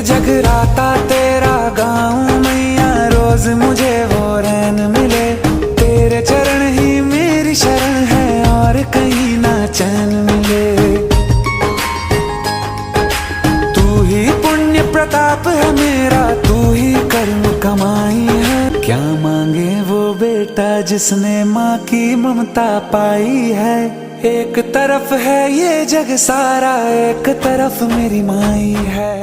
जगराता तेरा गाऊं मैया, रोज मुझे वो रैन मिले। तेरे चरण ही मेरी शरण है, और कहीं ना चैन मिले। तू ही पुण्य प्रताप है मेरा, तू ही कर्म कमाई है। क्या मांगे वो बेटा जिसने माँ की ममता पाई है। एक तरफ है ये जग सारा, एक तरफ मेरी माई है।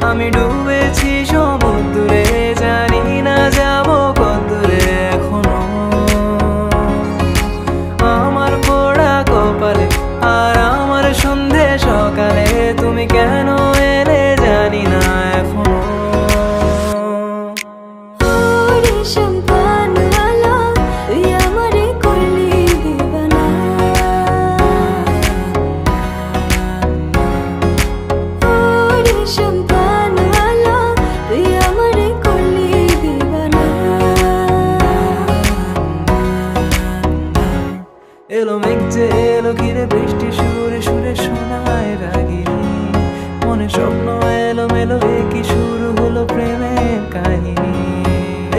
আমি ডুবেছি সমুদ্রে, জানি না যাবো কতদূরে এখনো। আমার পোড়া কপালে আর আমার সন্ধে সকালে, তুমি কেন এলে জানি না এখনো। এলো মেঘ যে এলো ঘিরে, বৃষ্টি সুরে সুরে শোনায় রাগিনী। মনে স্বপ্ন এলো মেলো, কি শুরু হলো প্রেমের কাহিনী।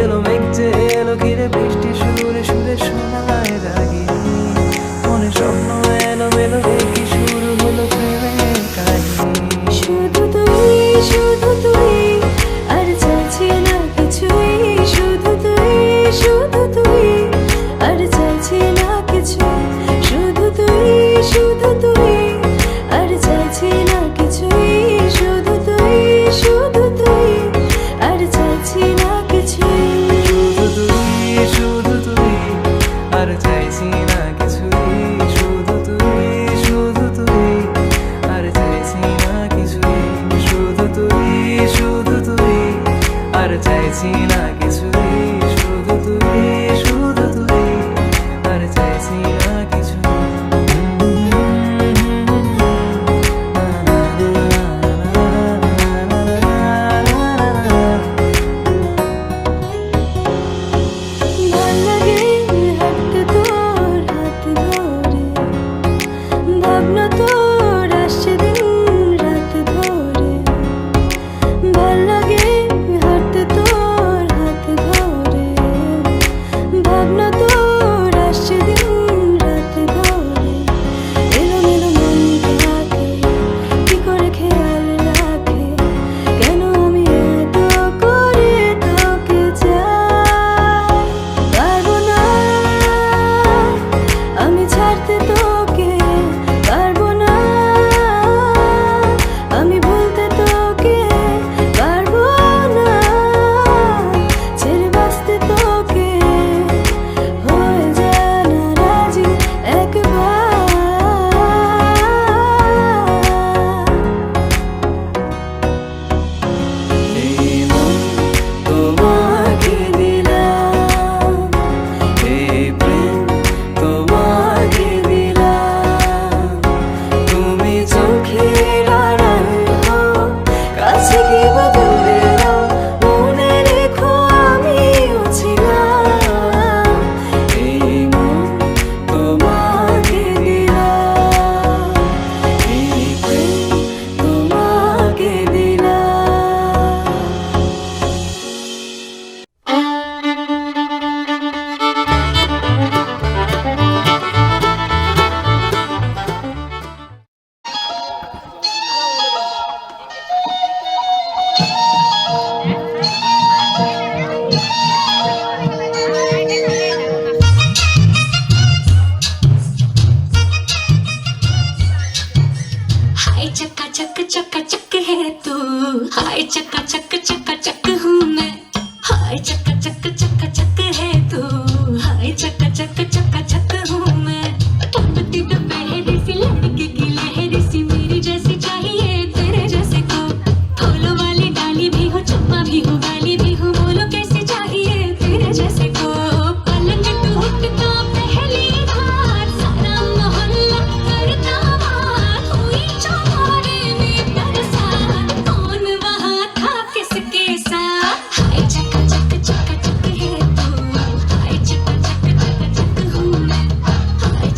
এলো মেঘ যে এলো ঘিরে, বৃষ্টি সুরে সুরে শোনায় রাগিনী। মনে স্বপ্ন এলো মেলো, কি শুরু হলো প্রেমের কাহিনী। শুধু তুই, শুধু তুই, আর চাইছি না কিছুই। শুধু তুই, শুধু তুই, আর চাইছি না কিছু। শুধু তুই, শুধু তুই, আর চাইছি না কিছুই। শুধু चक्का चक है तू, हाय चक्का चक हूँ मैं, हाय चक्का चक है तू, हाय चक्का चक हूँ मैं। टपकती दोपहर सी लड़के की लहर सी मेरी जैसी चाहिए तेरे जैसे को, फूलों वाली डाली भी हो चुप्पा भी हो गाली भी हो, बोलो कैसी चाहिए तेरे जैसे को। पलंग टूटता पहली बार सारा मोहल्ला करता बात, हुई चौबारे में बरसात, कौन वहाँ था किसके साथ। हाय चक्का चक है तू, हाय चक्का चक हूँ मैं, हाय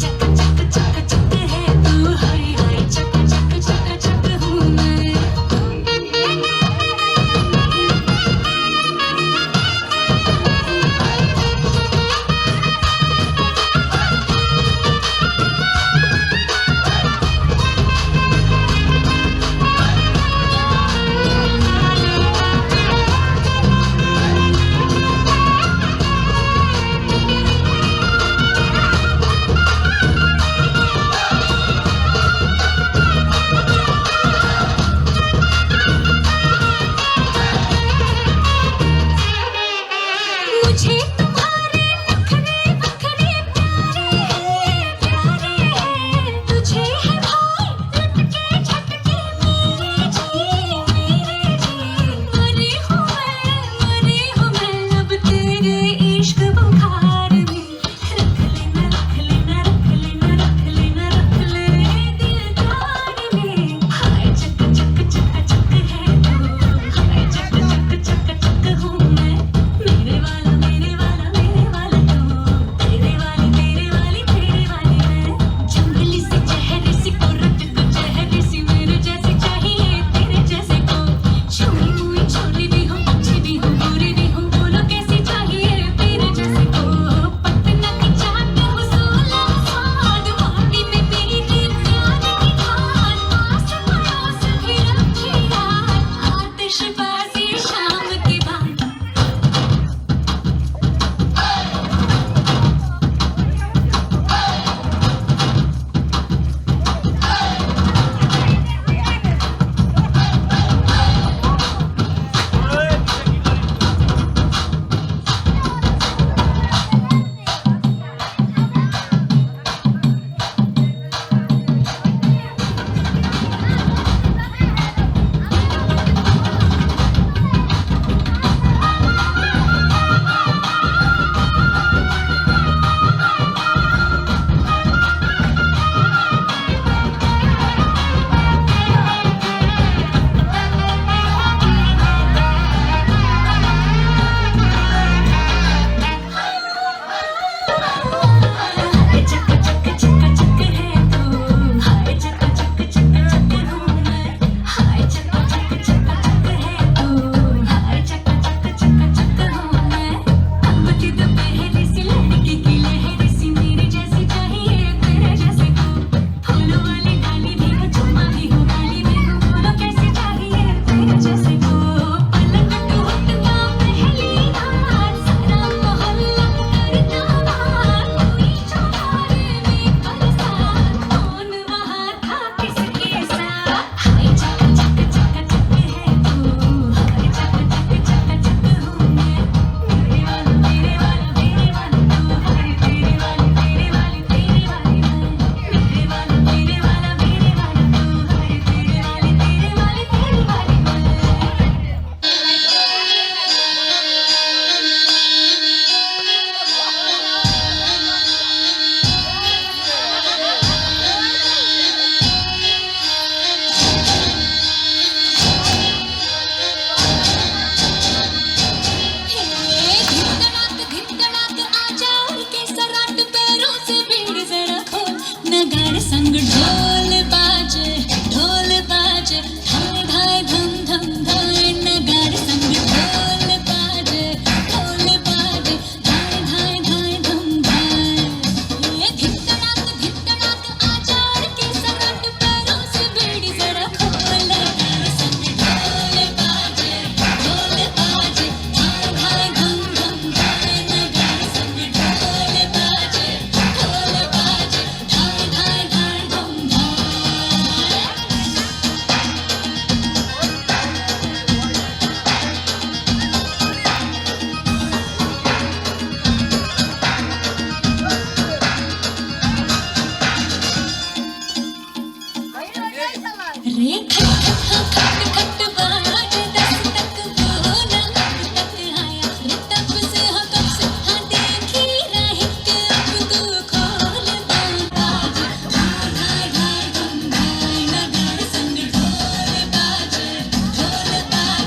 ये खट खट हाँ खट खट बाज 10 तक वो ना अब तक आया ये तब से हाँ कब से हाँ देखी रही कि अब तू खोल बाज धार धार धार धुम धार नगर संग ढोल बाजे धार धार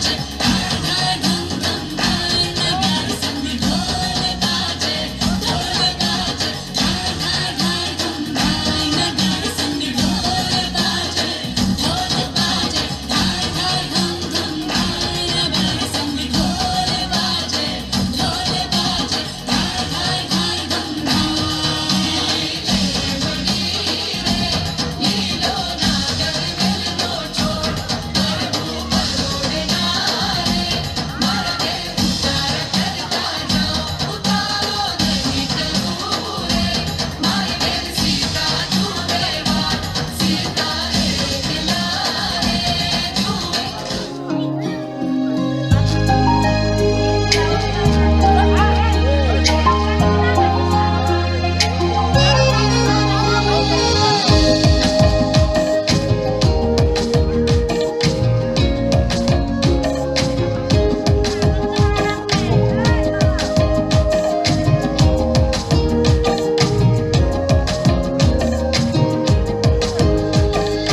धुम धुम धार नगर संग ढोल बाजे धार धार धुम धार नगर संग ढोल बाजे ढोल बाजे धार धार धुम धुम धार नगर संग ढोल बाजे ढोल बाजे धार धार धुम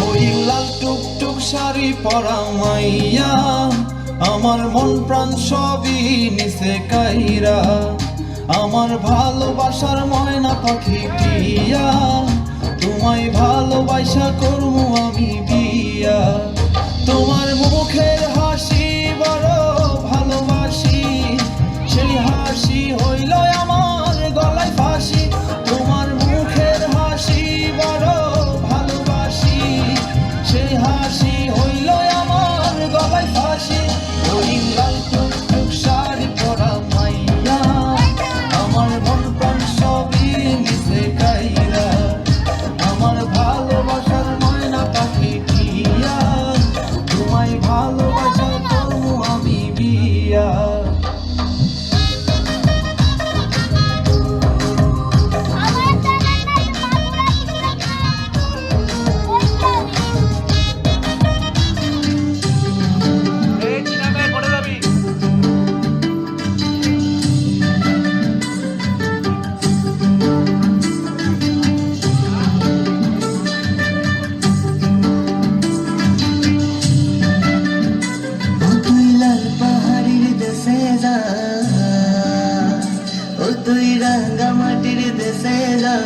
ওই লাল টুকটুক শাড়ি পরা মাইয়া আমার মন প্রাণ সবই নিচে কাইরা আমার ভালোবাসার ময়না পাখি টিয়া তোমায় ভালোবাসা করবো আমি বিয়া তোমার মুখের হাসি বড় ভালোবাসি সেই হাসি হইল আমার গলায় ফাঁসি তোমার মুখের হাসি বড় ভালোবাসি সেই হাসি হইল আমার গলায় ফাঁসি ওই লাল টুকটুক শাড়ি পরা মাইয়া আমার মন প্রাণ সবই মিশে কাইরা আমার ভালোবাসার ময়না পাখি টিয়া তোমায় ভালোবাসা করবো আমি বিয়া ও তুই লাল পাহাড়ির দেশে যা ও তুই রাঙ্গা মাটির দেশে যা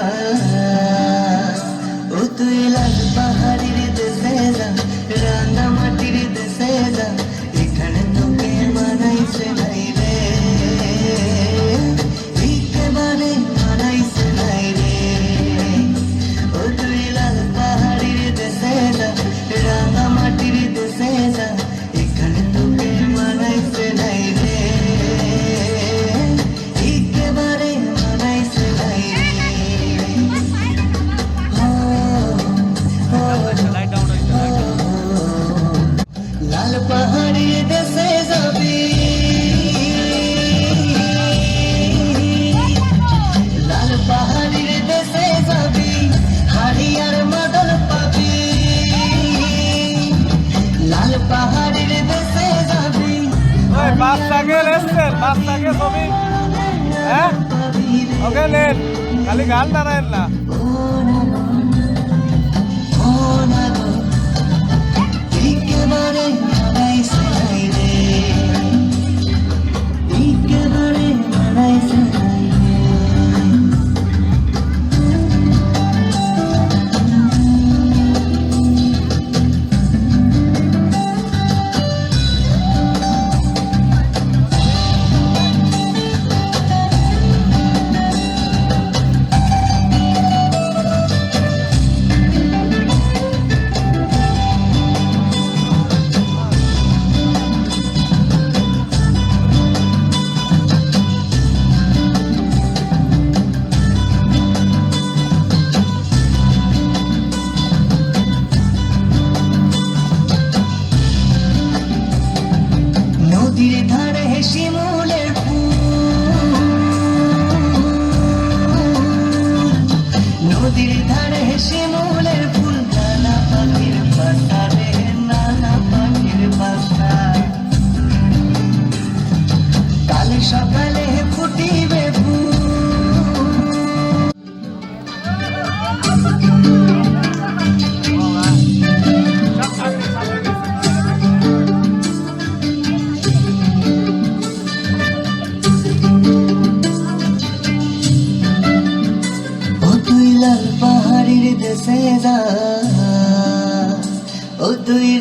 ও তুই লাল পাহাড়ির দেশে যা রাঙ্গা মাটির দেশে যা এখানে তোকে মানাইছে নাই রে একেবারে মানাইছে নাই রে ও তুই লাল পাহাড়ির দেশে যা রাঙ্গা মাটির দেশে যা এখানে তোকে মানাইছে নাই রে একেবারে মানাইছে নাই রে লাল পাহাড়ি দেশে যাবি লাল পাহাড়ির দেশে যাবি হারিয়ার মাদল পাবি লাল পাহাড়ির দেশে যাবি ওই বাচ্চাকে লেসছেন বাচ্চাকে ছবি হ্যাঁ ওকে নেন খালি গান দাঁড়ায় না একেবারে মানাইছে নাই রে একেবারে মানাইছে নাই রে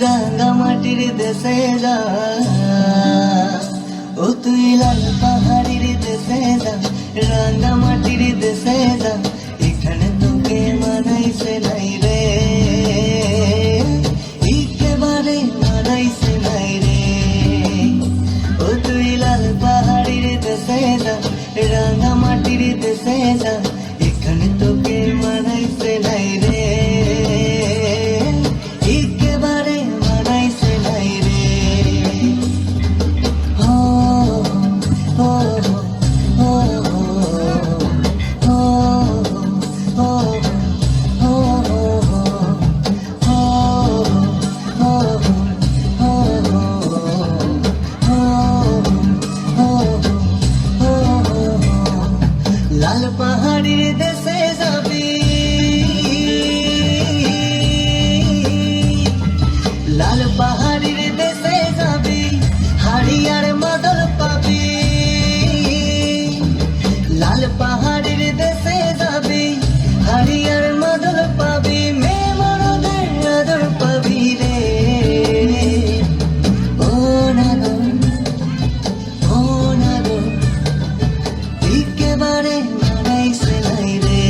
রাঙা মাটির দেশে যা, ও তুই লাল পাহাড়ির দেশে যা, রাঙা মাটির দেশে যা, এখানে তোকে মানাইছে নাই রে, একেবারে মানাইছে নাই রে। ও তুই লাল পাহাড়ির দেশে যা, রাঙা মাটির দেশে যা, এখানে তোকে মানাইছে নাই রে, একেবারে মানাইছে নাই রে। ও ও ও ও ও লাল পাহাড়ির দেশে যাবি, লাল পাহাড়ির দেশে যাবি, হাড়িয়ার মাদল পাবি, লাল পাহাড়ির দেশে যাবি, হাড়িয়ার মাদল পাবি, মেয়ে মরদের আদর পাবি রে। ও নাদর, ও নাদর, একেবারে মানাইছে নাই রে,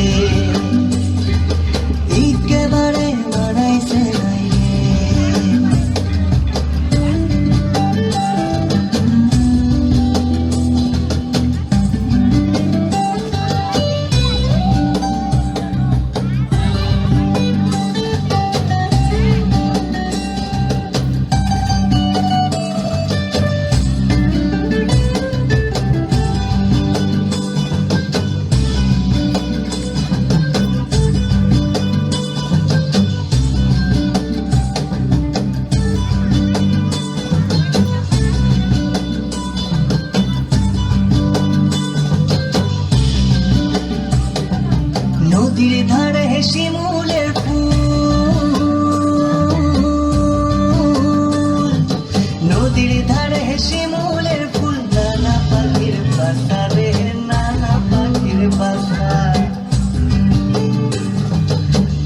একেবারে মানাইছে নাই রে। নদীর ধারে শিমুলের ফুল, নদীর ধারে শিমুলের ফুল, নানা পাখির বাসা রে, নানা পাখির বাসা।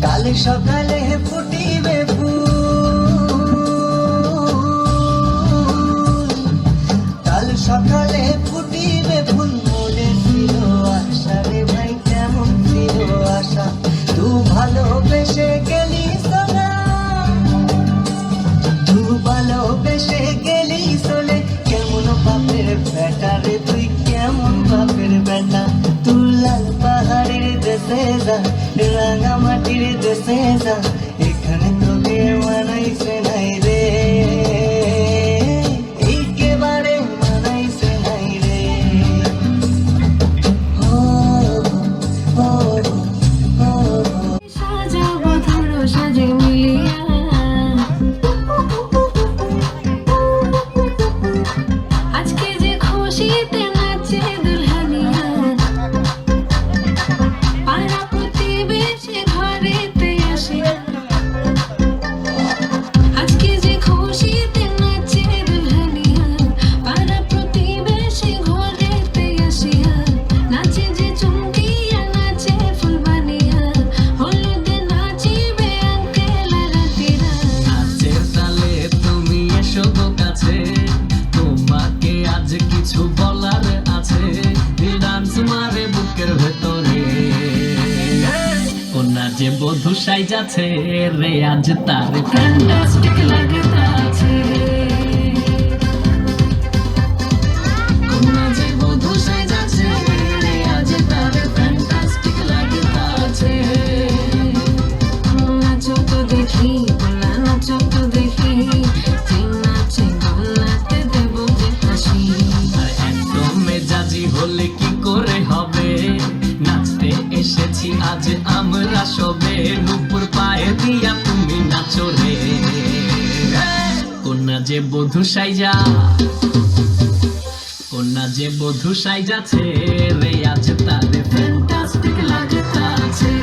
কাল সকালে ফুটিবে ফুল, কাল সকালে ফুটিবে ফুল, মনে ছিল আশা রে ভাই, কেমন ছিল আশা, তু ভালোবেসে গেলি সোনা, তু ভালোবেসে গেলি চলে, কেমন বাপের বেটা রে তুই, কেমন বাপের বেটা। তুই লাল পাহাড়ের দেশে যা, রাঙা মাটির দেশে যা, এখানে তোকে মানাইছে নাই রে, একেবারে মানাইছে নাই রে। ও ও ও সাজাবো ধরো সাজে মিলিয়া, আজকে যে খুশিতে নাচে দুলহানিয়া, পাড়া প্রতিবেশী ঘরেতে আসিয়া, আজকে যে খুশিতে নাচে দুলহানিয়া, পাড়া প্রতিবেশী ঘরেতে আসিয়া, নাচে যে চুমকিয়া নাচে ফুলবানিয়া, হলুদে নাচিবে আঙ্কেল রাতিরা। নাচের তালে তুমি এসো গো কাছে, তোমাকে আজ কিছু বলার আছে, ডান্স মারে বুকের ভেতরে, কন্যা যে বধূ সাইজাছে রে, আজ তার ফ্যান্টাস্টিক লাগতাছে, কন্যা যে বধূ সাইজাছে রে, আজ তার ফ্যান্টাস্টিক লাগতাছে। নাচো তো দেখি, বলা নাচো তো দেখি, যে নাচে গলাতে দেবো যে হাসি। আর একদম মেজাজি হলে কি করে হবে, নাচতে এসেছি আজ আমরা সবে, নুপুর পায়ে দিয়া তুমি নাচো রে, কন্যা যে বধূ সাইজা, কন্যা যে বধূ সাইজাছে রে, আজ তার ফ্যান্টাস্টিক লাগতাছে।